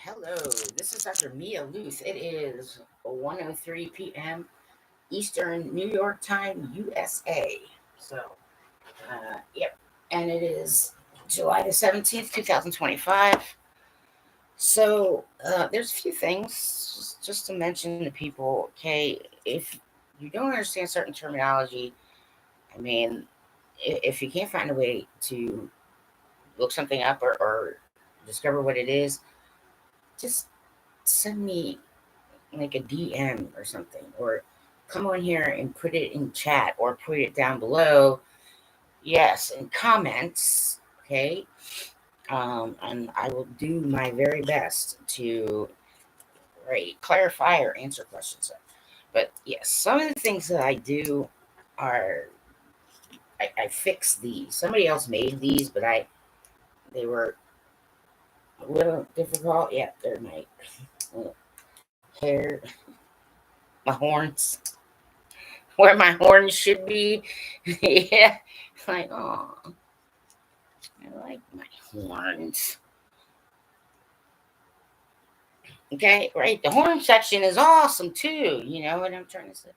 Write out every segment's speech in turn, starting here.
Hello, this is Dr. Mia Lueth. It is 1:03 p.m. Eastern New York time, USA. Yep. And it is July the 17th, 2025. There's a few things just to mention to people. Okay, if you don't understand certain terminology, I mean, if you can't find a way to look something up or discover what it is, just send me like a DM or something, or come on here and put it in chat or put it down below. Yes, in comments. Okay. And I will do my very best to clarify or answer questions. But yes, some of the things that I do are I fix these. Somebody else made these, but they were a little difficult. Yeah, they're my hair, my horns, where my horns should be. Yeah, like, oh, I like my horns. Okay, right. The horn section is awesome too. You know what I'm trying to say?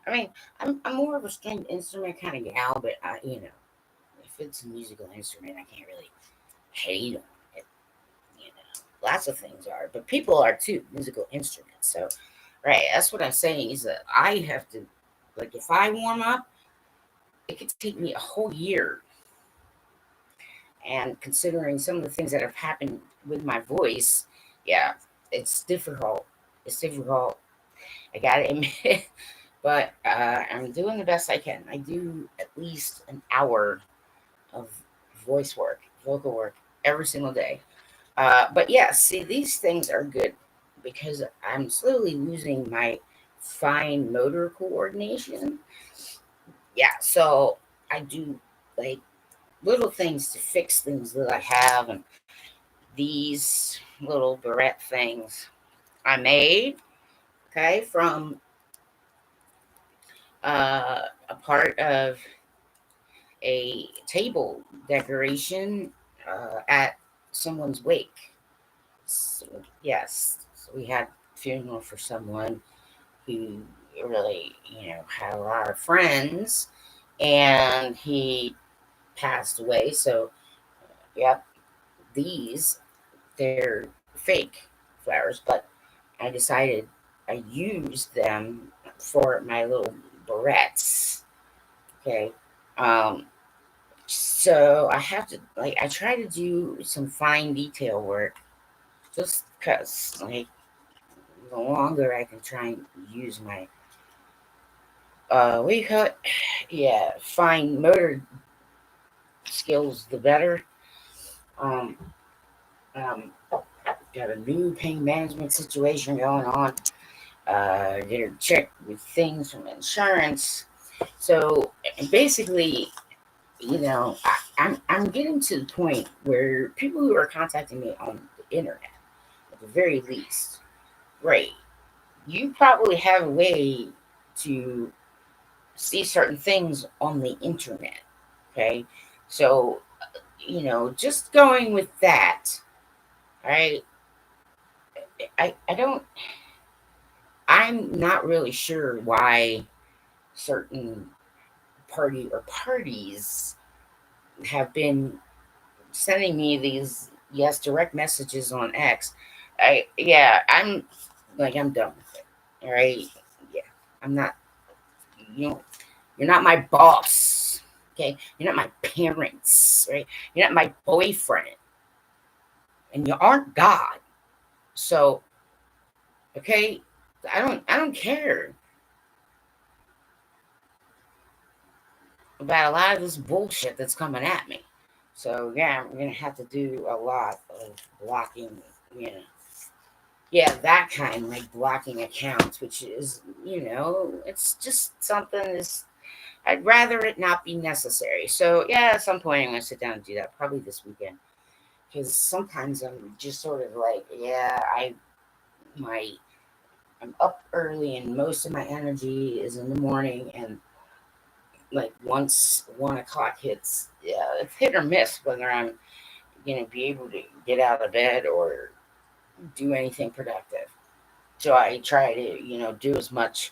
I mean, I'm more of a stringed instrument kind of gal, but if it's a musical instrument, I can't really hate on it. You know, lots of things are, but people are too musical instruments. So, right, that's what I'm saying is that I have to, like, if I warm up, it could take me a whole year. And considering some of the things that have happened with my voice, yeah, it's difficult. It's difficult. I gotta admit, but I'm doing the best I can. I do at least an hour of voice work, vocal work every single day. But yeah, see, these things are good because I'm slowly losing my fine motor coordination. Yeah, so I do like little things to fix things that I have, and these little barrette things I made, okay, from a part of a table decoration at someone's wake. So, yes, so we had a funeral for someone who really, had a lot of friends, and he passed away. So, yep, these they're fake flowers, but I decided I used them for my little barrettes. Okay. Um, so I have to, like, I try to do some fine detail work just because, like, the longer I can try and use my, what do you call it? Yeah, fine motor skills, the better. Um, um, got a new pain management situation going on. Did a check with things from insurance. So basically, I'm getting to the point where people who are contacting me on the internet, at the very least, right? You probably have a way to see certain things on the internet. Okay, so just going with that, right? I don't. I'm not really sure why certain parties have been sending me these direct messages on X. I'm done with it. All right, yeah, I'm not. You know, you're not my boss. Okay, you're not my parents. Right, you're not my boyfriend, and you aren't God. So okay, I don't care about a lot of this bullshit that's coming at me. So yeah, I'm gonna have to do a lot of blocking. You know, yeah, that kind, like blocking accounts, which is, it's just something is. I'd rather it not be necessary. So yeah, at some point I'm gonna sit down and do that, probably this weekend, because sometimes I'm just sort of like, yeah, my I'm up early and most of my energy is in the morning, and like once 1 o'clock hits, yeah, it's hit or miss whether I'm gonna be able to get out of bed or do anything productive. So I try to, do as much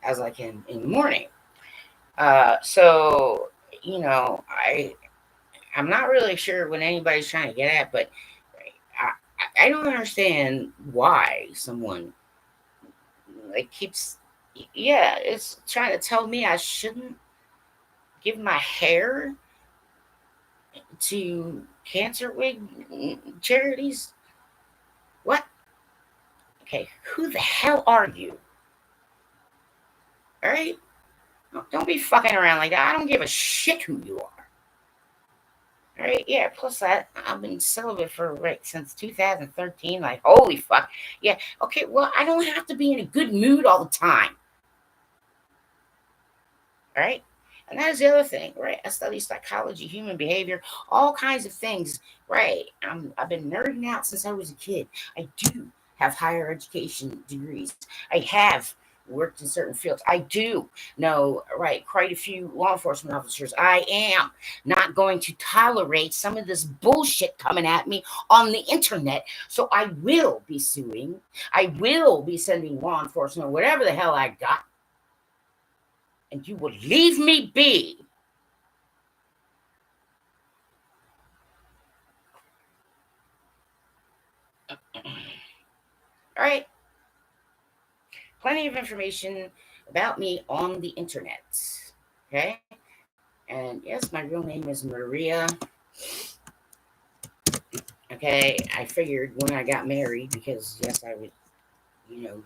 as I can in the morning. So, I'm not really sure what anybody's trying to get at, but I don't understand why someone like keeps, yeah, it's trying to tell me I shouldn't give my hair to cancer wig charities. What? Okay, who the hell are you? All right, don't be fucking around like that. I don't give a shit who you are. All right, yeah. Plus, I've been celibate for like since 2013. Like, holy fuck, yeah. Okay, well, I don't have to be in a good mood all the time. All right. And that is the other thing, right? I study psychology, human behavior, all kinds of things, right? I've been nerding out since I was a kid. I do have higher education degrees. I have worked in certain fields. I do know, right, quite a few law enforcement officers. I am not going to tolerate some of this bullshit coming at me on the internet. So I will be suing. I will be sending law enforcement, whatever the hell I got, and you will leave me be. All right. Plenty of information about me on the internet. Okay. And yes, my real name is Maria. Okay. I figured when I got married, because yes, I was,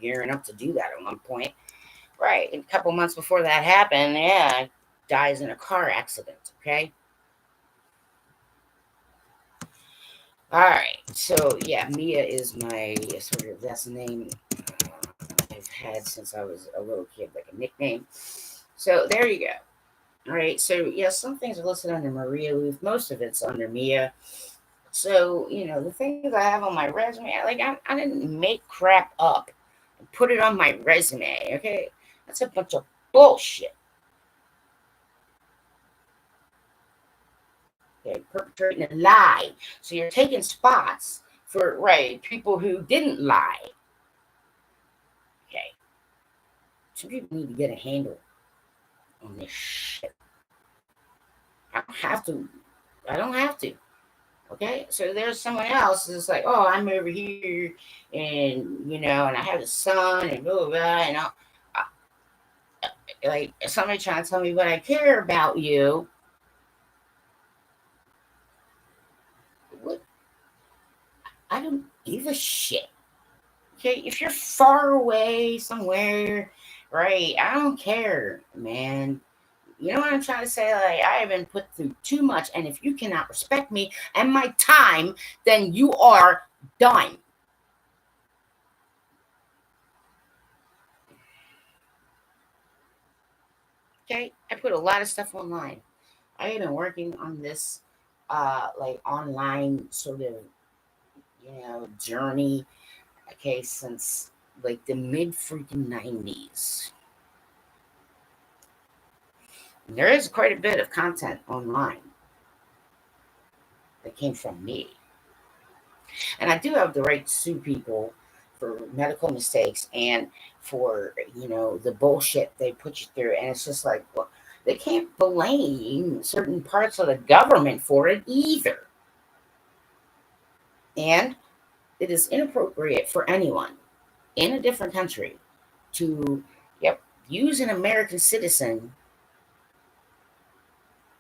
gearing up to do that at one point. Right. And a couple months before that happened, yeah, I dies in a car accident. Okay. All right. So yeah, Mia is my sort of, that's the name I've had since I was a little kid, like a nickname. So there you go. All right. So yeah, some things are listed under Maria Lueth. Most of it's under Mia. So the things I have on my resume, like I didn't make crap up and put it on my resume. Okay, that's a bunch of bullshit. Okay, perpetrating a lie. So you're taking spots for right people who didn't lie. Okay, some people need to get a handle on this shit. I don't have to. I don't have to. Okay, so there's someone else that's like, oh, I'm over here, and and I have a son, and blah blah blah, and like somebody trying to tell me what I care about you. What? I don't give a shit. Okay, if you're far away somewhere, right? I don't care, man. You know what I'm trying to say? Like, I have been put through too much, and if you cannot respect me and my time, then you are done. Okay, I put a lot of stuff online. I have been working on this, like online sort of, journey. Okay, since like the mid freaking 90s. There is quite a bit of content online that came from me. And I do have the right to sue people for medical mistakes and for, the bullshit they put you through. And it's just like, well, they can't blame certain parts of the government for it either. And it is inappropriate for anyone in a different country to, yep, use an American citizen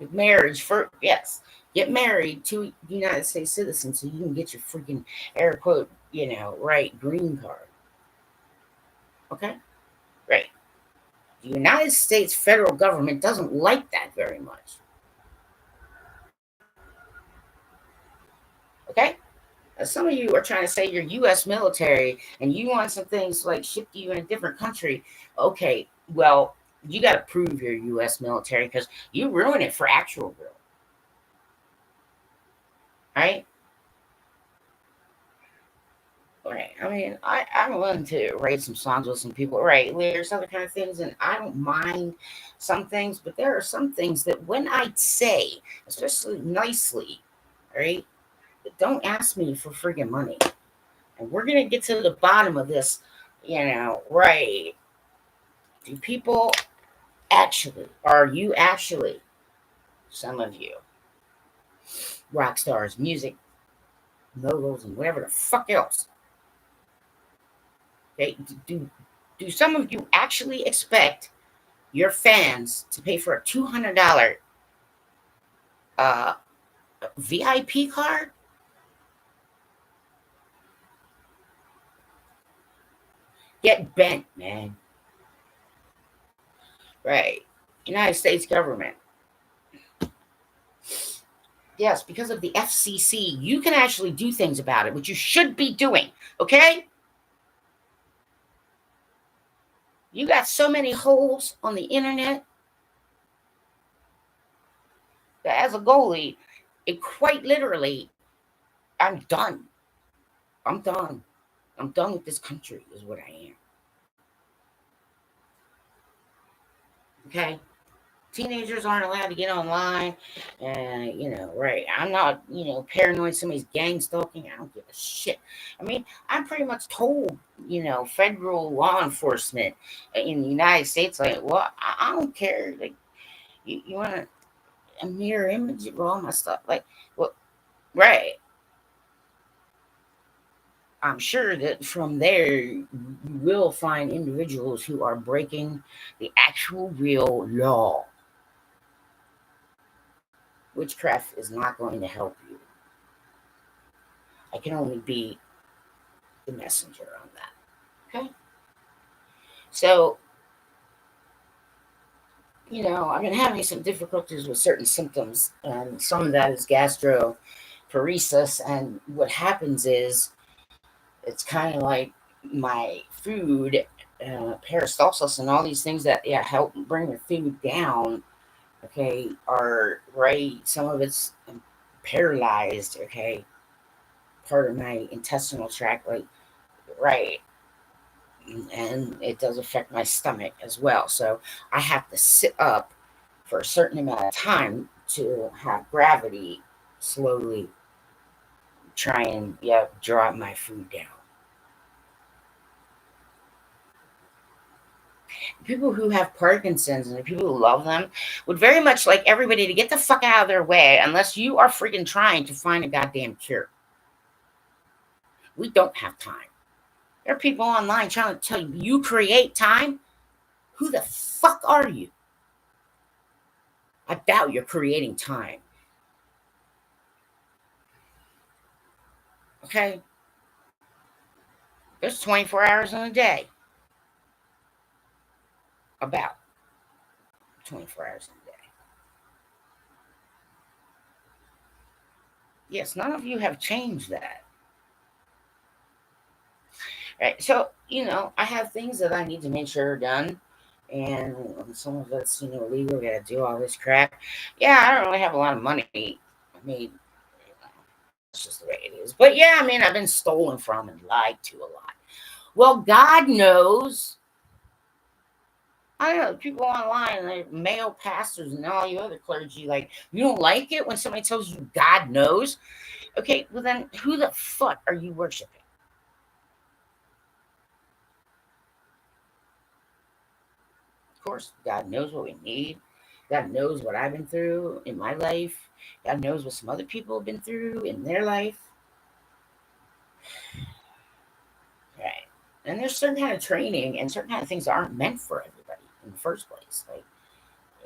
with marriage for, yes, get married to a United States citizen so you can get your freaking air quote, right, green card. Okay? Right. The United States federal government doesn't like that very much. Okay? Some of you are trying to say you're U.S. military and you want some things like shipped to you in a different country. Okay, well, you got to prove you're U.S. military because you ruin it for actual real. Right? Right. I mean, I'm willing to write some songs with some people. Right. There's other kind of things, and I don't mind some things, but there are some things that when I say, especially nicely, right, don't ask me for friggin' money. And we're going to get to the bottom of this, right? Do people are you actually, some of you, rock stars, music moguls, and whatever the fuck else, okay, do some of you actually expect your fans to pay for a $200 uh, VIP card? Get bent, man. Right. United States government. Yes, because of the FCC, you can actually do things about it, which you should be doing. Okay? You got so many holes on the internet that as a goalie, it quite literally, I'm done. I'm done. I'm done with this country, is what I am. Okay? Teenagers aren't allowed to get online. And, right. I'm not, paranoid somebody's gang stalking. I don't give a shit. I mean, I'm pretty much told, federal law enforcement in the United States, like, well, I don't care. Like, you want a mirror image of all my stuff? Like, well, right. I'm sure that from there, you will find individuals who are breaking the actual real law. Witchcraft is not going to help you. I can only be the messenger on that. Okay? So, I've been having some difficulties with certain symptoms, and some of that is gastroparesis. And what happens is it's kind of like my food, peristalsis, and all these things that help bring the food down. Okay, are right. Some of it's paralyzed. Okay, part of my intestinal tract, like right, and it does affect my stomach as well. So I have to sit up for a certain amount of time to have gravity slowly try and drop my food down. People who have Parkinson's and the people who love them would very much like everybody to get the fuck out of their way unless you are freaking trying to find a goddamn cure. We don't have time. There are people online trying to tell you create time. Who the fuck are you? I doubt you're creating time. Okay? There's 24 hours in a day. About 24 hours in a day. Yes, none of you have changed that. Right? So, I have things that I need to make sure are done. And some of it's, legal, gotta do all this crap. Yeah, I don't really have a lot of money. I mean, it's just the way it is. But yeah, I mean, I've been stolen from and lied to a lot. Well, God knows. I know people online, like male pastors and all you other clergy, like, you don't like it when somebody tells you God knows? Okay, well then who the fuck are you worshiping? Of course, God knows what we need. God knows what I've been through in my life. God knows what some other people have been through in their life. Right. And there's certain kind of training and certain kind of things that aren't meant for everybody in the first place. Like,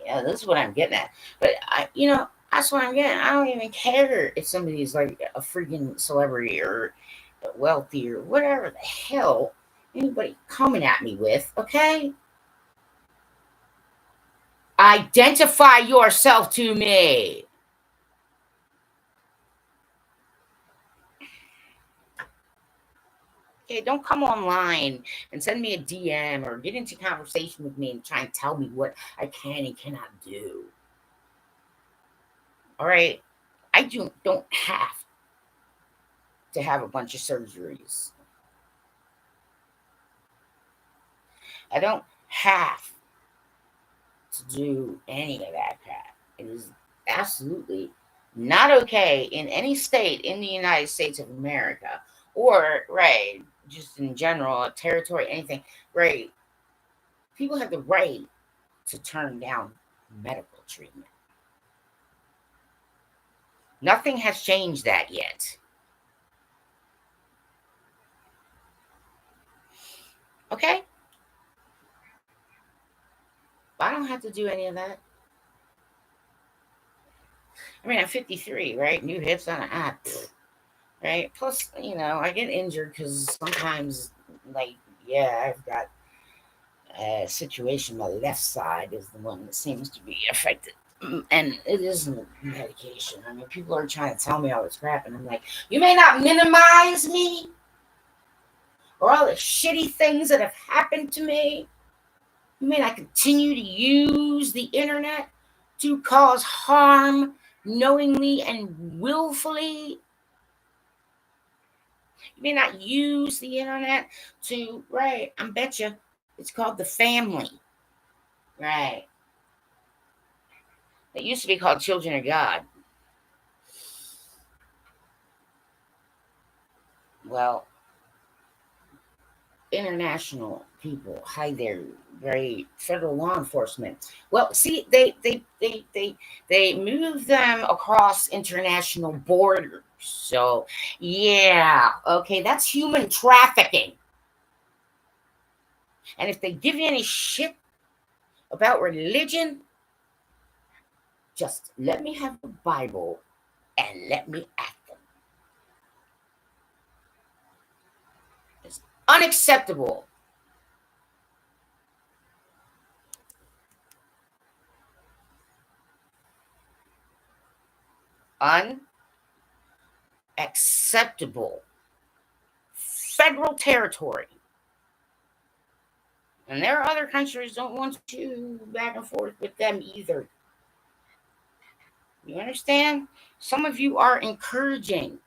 yeah, this is what I'm getting at. But that's what I'm getting. I don't even care if somebody's like a freaking celebrity or wealthy or whatever the hell anybody coming at me with. Okay, identify yourself to me. Okay, don't come online and send me a DM or get into conversation with me and try and tell me what I can and cannot do. All right, I don't have to have a bunch of surgeries. I don't have to do any of that crap. It is absolutely not okay in any state in the United States of America or right, just in general, a territory, anything, right? People have the right to turn down medical treatment. Nothing has changed that yet. Okay? I don't have to do any of that. I mean, I'm 53, right? New hips on an app, right? Plus, I get injured because sometimes, like, yeah, I've got a situation. My left side is the one that seems to be affected. And it isn't medication. I mean, people are trying to tell me all this crap, and I'm like, you may not minimize me or all the shitty things that have happened to me. You may not continue to use the internet to cause harm knowingly and willfully. You may not use the internet to, right, I bet you it's called the family, right? It used to be called Children of God. Well, international people hide their very federal law enforcement. Well, see, they move them across international borders. So, yeah, okay, that's human trafficking. And if they give you any shit about religion, just let me have the Bible and let me at them. It's unacceptable. Unacceptable. Federal territory. And there are other countries don't want you back and forth with them either. You understand? Some of you are encouraging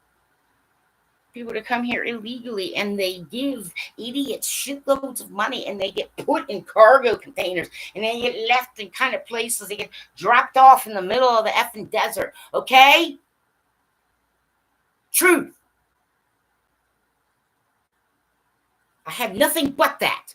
people to come here illegally, and they give idiots shitloads of money, and they get put in cargo containers, and they get left in kind of places. They get dropped off in the middle of the effing desert. Okay? Truth. I have nothing but that.